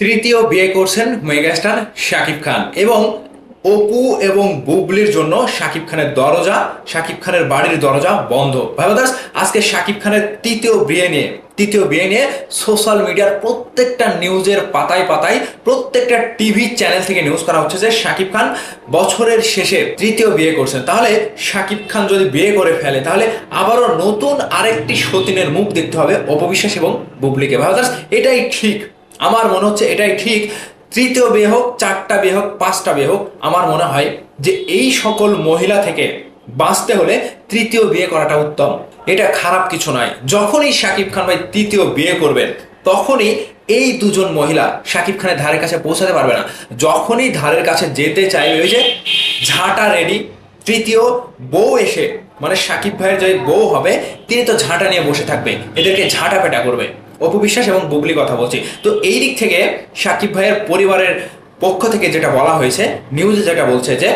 তৃতীয় বিয়ে করছেন মেগাস্টার শাকিব খান এবং অপু এবং বুবলির জন্য শাকিব খানের দরজা, শাকিব খানের বাড়ির দরজা বন্ধ। ভাইবাদার্স, আজকে শাকিব খানের তৃতীয় বিয়ে নিয়ে সোশ্যাল মিডিয়ার প্রত্যেকটা নিউজের পাতায় পাতায়, প্রত্যেকটা টিভি চ্যানেল থেকে নিউজ করা হচ্ছে যে শাকিব খান বছরের শেষে তৃতীয় বিয়ে করছেন। তাহলে শাকিব খান যদি বিয়ে করে ফেলে তাহলে আবারও নতুন আরেকটি সতীনের মুখ দেখতে হবে অপু বিশ্বাস এবং বুবলিকে। ভাইবাদার্স, এটাই ঠিক, আমার মনে হচ্ছে এটাই ঠিক। তৃতীয় বিয়ে হোক, চারটা বিয়ে হোক, পাঁচটা বিয়ে হোক, আমার মনে হয় যে এই সকল মহিলা থেকে বাঁচতে হলে তৃতীয় বিয়ে করাটা উত্তম। এটা খারাপ কিছু নয়। যখনই শাকিব খান ভাই তৃতীয় বিয়ে করবেন তখনই এই দুজন মহিলা শাকিব খানের ধারের কাছে পৌঁছাতে পারবে না। যখনই ধারের কাছে যেতে চাইবে, ওই যে ঝাঁটা রেডি, তৃতীয় বউ এসে মানে শাকিব ভাইয়ের যে বউ হবে তিনি তো ঝাঁটা নিয়ে বসে থাকবে, এদেরকে ঝাঁটা পেটা করবে। অপু বিশ্বাস এবং বুবলি কথা বলছি। তো এই দিক থেকে শাকিব ভাইয়ের পরিবারের পক্ষ থেকে যেটা বলা হয়েছে, নিউজে যেটা বলছে যে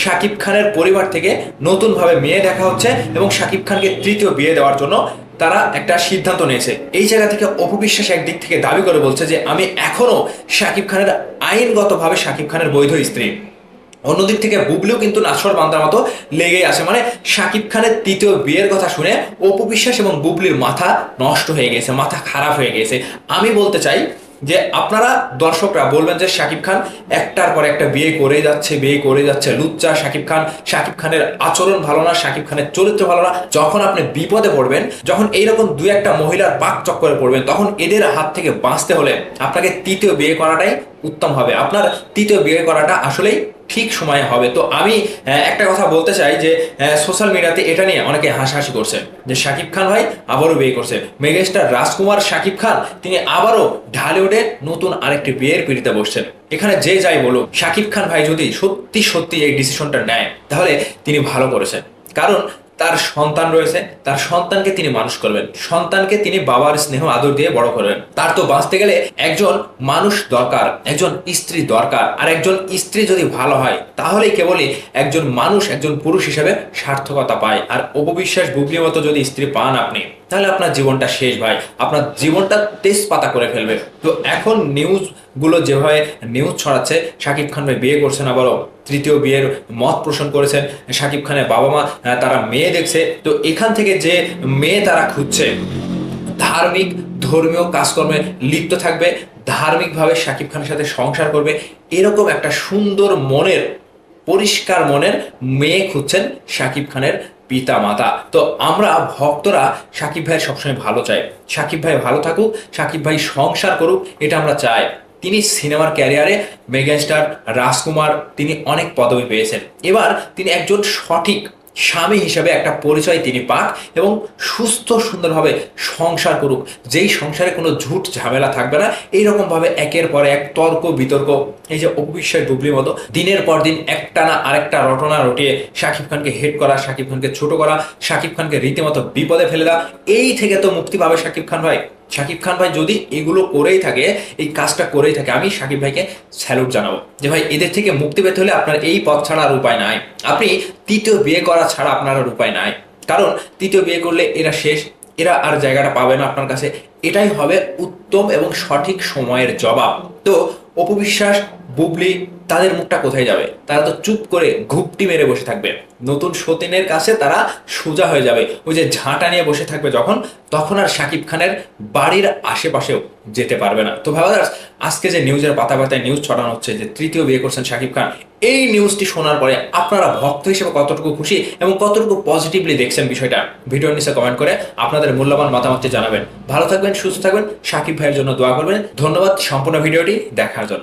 শাকিব খানের পরিবার থেকে নতুনভাবে মেয়ে দেখা হচ্ছে এবং শাকিব খানকে তৃতীয় বিয়ে দেওয়ার জন্য তারা একটা সিদ্ধান্ত নিয়েছে। এই জায়গা থেকে অপু বিশ্বাস একদিক থেকে দাবি করে বলছে যে আমি এখনো শাকিব খানের আইনগতভাবে শাকিব খানের বৈধ স্ত্রী। অন্যদিক থেকে বুবলিও কিন্তু নাছর বান্দার মতো লেগেই আছে। মানে শাকিব খানের তৃতীয় বিয়ের কথা শুনে অপু বিশ্বাস এবং বুবলির মাথা নষ্ট হয়ে গেছে, মাথা খারাপ হয়ে গেছে। আমি বলতে চাই যে আপনারা দর্শকরা বলবেন যে শাকিব খান একটার পর একটা বিয়ে করে যাচ্ছে লুচ্চা শাকিব খান, শাকিব খানের আচরণ ভালো না, শাকিব খানের চরিত্র ভালো না। যখন আপনি বিপদে পড়বেন, যখন এইরকম দুই একটা মহিলার পাক চক্করে পড়বেন, তখন এদের হাত থেকে বাঁচতে হলে আপনাকে তৃতীয় বিয়ে করাটাই উত্তম হবে। আপনার তৃতীয় বিয়ে করাটা আসলেই ঠিক সময়ে হবে। তো আমি একটা কথা বলতে চাই যে সোশ্যাল মিডিয়াতে এটা নিয়ে অনেকে হাসাহাসি করছে যে শাকিব খান ভাই আবারও বিয়ে করছে। মেগাস্টার রাজকুমার শাকিব খান তিনি আবারও ঢালিউডে নতুন আরেকটি বিয়ের পিড়িতে বসছেন। এখানে যে যাই বলুক, শাকিব খান ভাই যদি সত্যি সত্যি এই ডিসিশনটা নেয় তাহলে তিনি ভালো করেছেন। কারণ তার সন্তান রয়েছে, তার সন্তানকে তিনি মানুষ করবেন, সন্তানকে তিনি বাবার স্নেহ আদর দিয়ে বড় করবেন। তার তো বাঁচতে গেলে একজন মানুষ দরকার, একজন স্ত্রী দরকার। আর একজন স্ত্রী যদি ভালো হয় তাহলেই কেবলই একজন মানুষ, একজন পুরুষ হিসেবে সার্থকতা পায়। আর অপু বিশ্বাস বুবলির মতো যদি স্ত্রী পান আপনি, তাহলে আপনার জীবনটা শেষ ভাই, আপনার জীবনটা তেজপাতা করে ফেলবে। তো এখন নিউজগুলো যেভাবে নিউজ ছড়াচ্ছে, শাকিব খান ভাই বিয়ে করছেন, আবারও তৃতীয় বিয়ের মত পোষণ করেছেন, শাকিব খানের বাবা মা তারা মেয়ে দেখছে। তো এখান থেকে যে মেয়ে তারা খুঁজছে ধার্মিক ধর্মীয় কাজকর্মে লিপ্ত থাকবে, ধার্মিকভাবে শাকিব খানের সাথে সংসার করবে, এরকম একটা সুন্দর মনের, পরিষ্কার মনের মেয়ে খুঁজছেন শাকিব খানের পিতা মাতা। তো আমরা ভক্তরা শাকিব ভাইয়ের সবসময় ভালো চাই, শাকিব ভাই ভালো থাকুক, শাকিব ভাই সংসার করুক, এটা আমরা চাই। তিনি সিনেমার ক্যারিয়ারে মেগাস্টার রাজকুমার তিনি অনেক পদবি পেয়েছেন। এবার তিনি একজন সঠিক স্বামী হিসেবে একটা পরিচয় তিনি পাক এবং সুস্থ সুন্দরভাবে সংসার করুক, যেই সংসারে কোনো ঝুট ঝামেলা থাকবে না। এইরকম ভাবে একের পর এক তর্ক বিতর্ক, এই যে অপু বিশ্বাস বুবলির মতো দিনের পর দিন একটা না আরেকটা রটনা রটিয়ে শাকিব খানকে হেট করা, শাকিব খানকে ছোট করা, শাকিব খানকে রীতিমতো বিপদে ফেলে দেওয়া, এই থেকে তো মুক্তি পাবে শাকিব খান ভাই। শাকিব খান ভাই যদি এগুলো করেই থাকে, এই কাজটা করেই থাকে, আমি শাকিব ভাইকে স্যালুট জানাবো যে ভাই এদের থেকে মুক্তি পেতে হলে আপনার এই পথ ছাড়া আর উপায় নাই। আপনি তৃতীয় বিয়ে করা ছাড়া আপনার আর উপায় নাই। কারণ তৃতীয় বিয়ে করলে এরা শেষ, এরা আর জায়গাটা পাবে না আপনার কাছে। এটাই হবে উত্তম এবং সঠিক সময়ের জবাব। তো অপু বিশ্বাস বুবলি তাদের মুখটা কোথায় যাবে? তারা তো চুপ করে ঘুপটি মেরে বসে থাকবে। নতুন সতীনের কাছে তারা সোজা হয়ে যাবে, ওই যে ঝাঁটা নিয়ে বসে থাকবে যখন, তখন আর শাকিব খানের বাড়ির আশেপাশেও যেতে পারবে না। তো ভাইবাদার্স, আজকে যে নিউজের পাতা পাতায় নিউজ ছড়ানো হচ্ছে যে তৃতীয় বিয়ে করছেন শাকিব খান, এই নিউজটি শোনার পরে আপনারা ভক্ত হিসেবে কতটুকু খুশি এবং কতটুকু পজিটিভলি দেখছেন বিষয়টা ভিডিওর নিচে কমেন্ট করে আপনাদের মূল্যবান মতামতটি জানাবেন। ভালো থাকবেন, সুস্থ থাকবেন, শাকিব ভাইয়ের জন্য দোয়া করবেন। ধন্যবাদ সম্পূর্ণ ভিডিওটি দেখার জন্য।